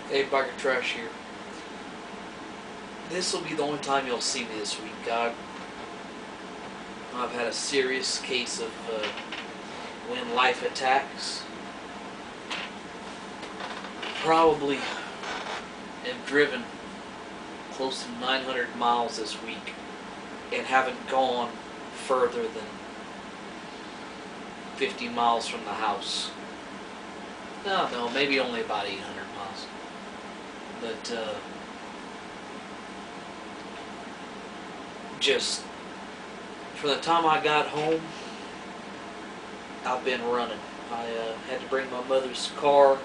Hey, Bikertrash here. This will be the only time you'll see me this week. I've had a serious case of when life attacks. Probably am driven close to 900 miles this week and haven't gone further than 50 miles from the house. No, maybe only about 800 miles. But just from the time I got home, I've been running. I had to bring my mother's car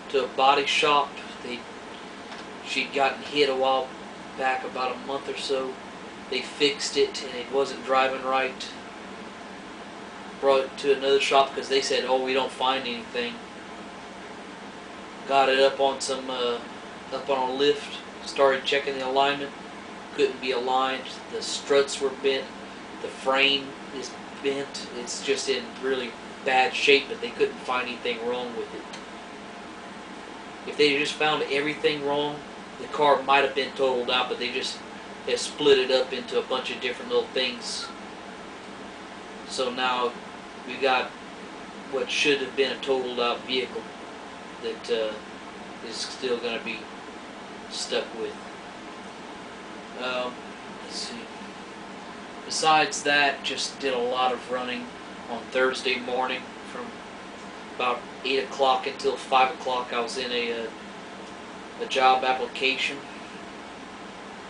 to a body shop. She'd gotten hit a while back, about a month or so. They fixed it and it wasn't driving right. Brought it to another shop because they said, "Oh, we don't find anything." Got it up on a lift. Started checking the alignment. Couldn't be aligned. The struts were bent. The frame is bent. It's just in really bad shape, but they couldn't find anything wrong with it. If they just found everything wrong, the car might have been totaled out, but they split it up into a bunch of different little things. So now we got what should have been a totaled out vehicle that is still going to be stuck with. Let's see. Besides that, just did a lot of running on Thursday morning from about 8 o'clock until 5 o'clock. I was in a job application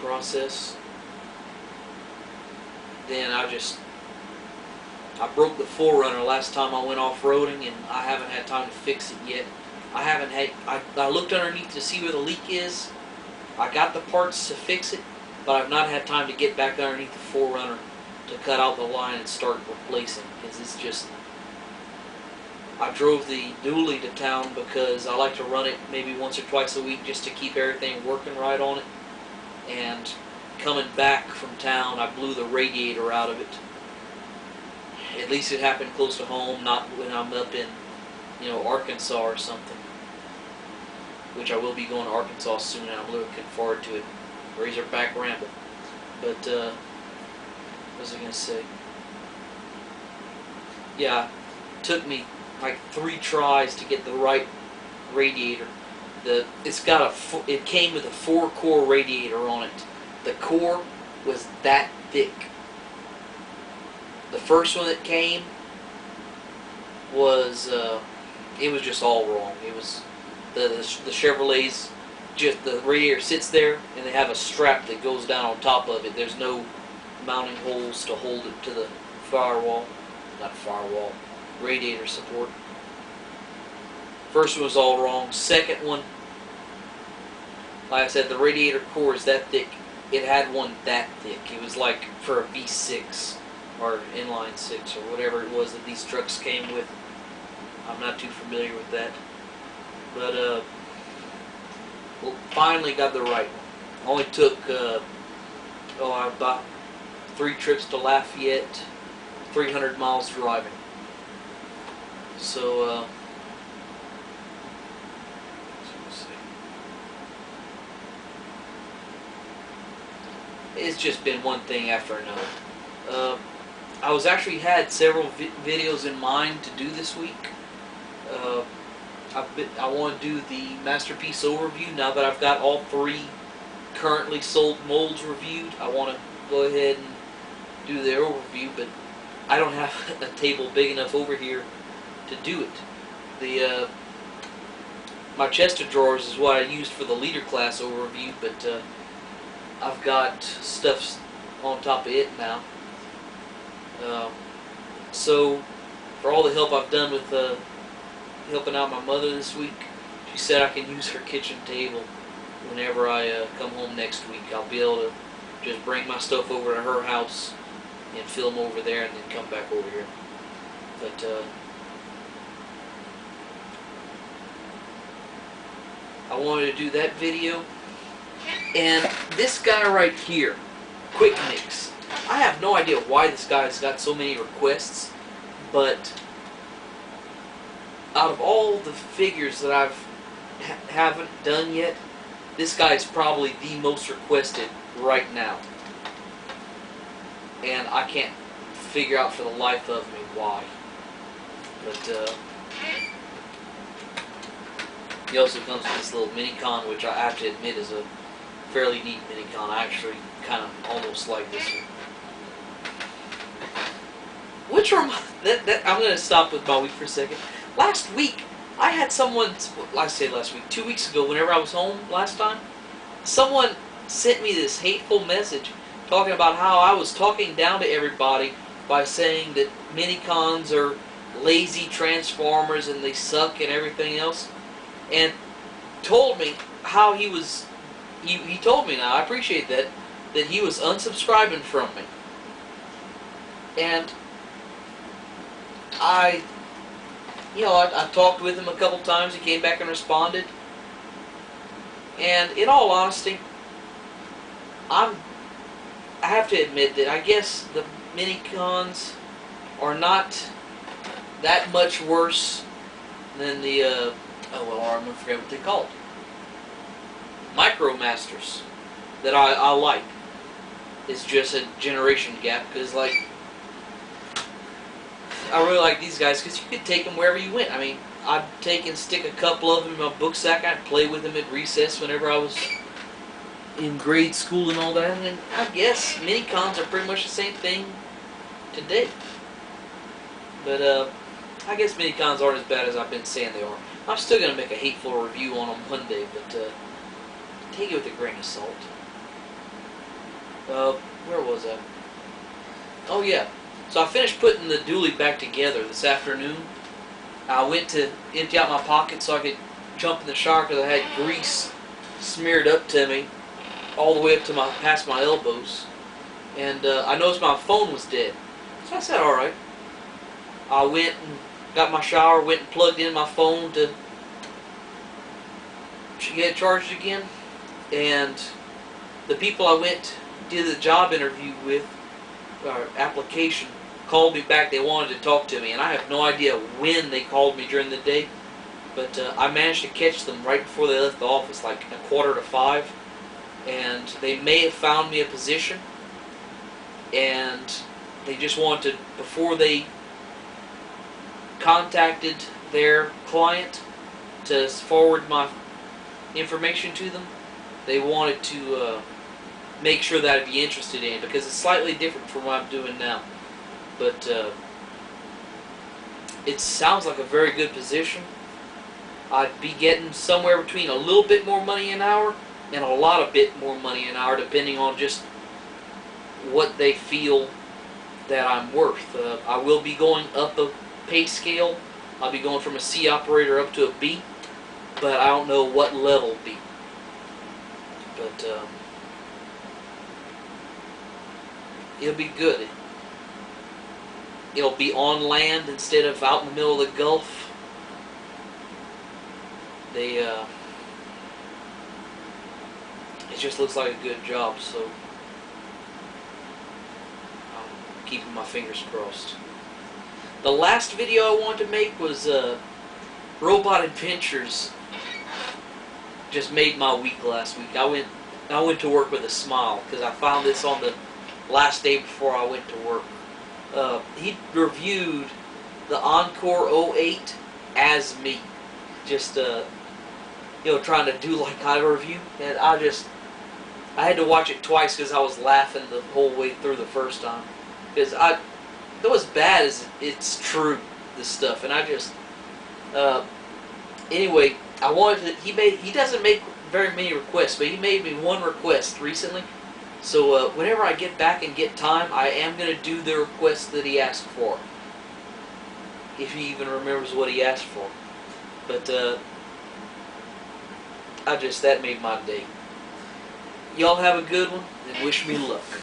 process. Then I broke the 4Runner last time I went off-roading, and I haven't had time to fix it yet. I looked underneath to see where the leak is. I got the parts to fix it, but I've not had time to get back underneath the 4Runner to cut out the line and start replacing, because it's just... I drove the dually to town because I like to run it maybe once or twice a week just to keep everything working right on it. And coming back from town, I blew the radiator out of it. At least it happened close to home, not when I'm up in, Arkansas or something. Which I will be going to Arkansas soon, and I'm looking forward to it. Razorback Ramble. But, what was I going to say? Yeah, it took me like 3 tries to get the right radiator. It came with a 4-core radiator on it. The core was that thick. The first one that came was it was just all wrong. It was the Chevrolets. Just the radiator sits there, and they have a strap that goes down on top of it. There's no mounting holes to hold it to the radiator support. First one was all wrong. Second one, like I said, the radiator core is that thick. It had one that thick. It was like for a V6 or inline 6 or whatever it was that these trucks came with. I'm not too familiar with that. But, well, finally got the right one. Only took, about 3 trips to Lafayette, 300 miles driving. So, let's see. It's just been one thing after another. I was actually had several videos in mind to do this week. I want to do the Masterpiece overview. Now that I've got all 3 currently sold molds reviewed, I want to go ahead and do their overview, but I don't have a table big enough over here to do it. My chest of drawers is what I used for the leader class overview, but I've got stuff on top of it now. So, for all the help I've done with helping out my mother this week, she said I can use her kitchen table whenever I come home next week. I'll be able to just bring my stuff over to her house and film over there and then come back over here. But, I wanted to do that video. And this guy right here, Quick Mix. I have no idea why this guy's got so many requests, but out of all the figures that I've haven't done yet, this guy is probably the most requested right now. And I can't figure out for the life of me why. But he also comes with this little mini-con, which I have to admit is a fairly neat mini-con. I actually kind of almost like this one. Which I'm going to stop with my week for a second. Last week, I had someone, I say last week, 2 weeks ago, whenever I was home last time, someone sent me this hateful message talking about how I was talking down to everybody by saying that mini-cons are lazy transformers and they suck and everything else, and told me how he was, he told me, now I appreciate that he was unsubscribing from me. And I talked with him a couple times. He came back and responded. And in all honesty, I have to admit that I guess the mini-cons are not that much worse than the, I'm going to forget what they're called. Micromasters that I like. It's just a generation gap, because, like, I really like these guys because you could take them wherever you went. I mean, I'd take and stick a couple of them in my book sack. I'd play with them at recess whenever I was in grade school and all that. And I guess mini-cons are pretty much the same thing today. But I guess mini-cons aren't as bad as I've been saying they are. I'm still going to make a hateful review on them one day, but take it with a grain of salt. Where was I? Oh yeah. So I finished putting the dually back together this afternoon. I went to empty out my pocket so I could jump in the shower because I had grease smeared up to me all the way up to past my elbows. And I noticed my phone was dead. So I said, alright. I went and got my shower, went and plugged in my phone to get it charged again. And the people I did the job interview with, or application, called me back. They wanted to talk to me, and I have no idea when they called me during the day, but I managed to catch them right before they left the office, like 4:45, and they may have found me a position, and they just wanted to, before they contacted their client to forward my information to them, they wanted to make sure that I'd be interested in it, because it's slightly different from what I'm doing now. But it sounds like a very good position. I'd be getting somewhere between a little bit more money an hour and a lot of bit more money an hour, depending on just what they feel that I'm worth. I will be going up a pay scale. I'll be going from a C operator up to a B, but I don't know what level B. But it'll be good. It'll be on land instead of out in the middle of the Gulf. It just looks like a good job, so I'm keeping my fingers crossed. The last video I wanted to make was Robot Adventures. Just made my week last week. I went to work with a smile because I found this on the last day before I went to work. He reviewed the Encore 08 as me, just trying to do like I review, and I had to watch it twice because I was laughing the whole way through the first time, because though as bad as it's true, this stuff, and I just anyway, I wanted to, he doesn't make very many requests, but he made me one request recently. So whenever I get back and get time, I am going to do the request that he asked for. If he even remembers what he asked for. But that made my day. Y'all have a good one, and wish me luck.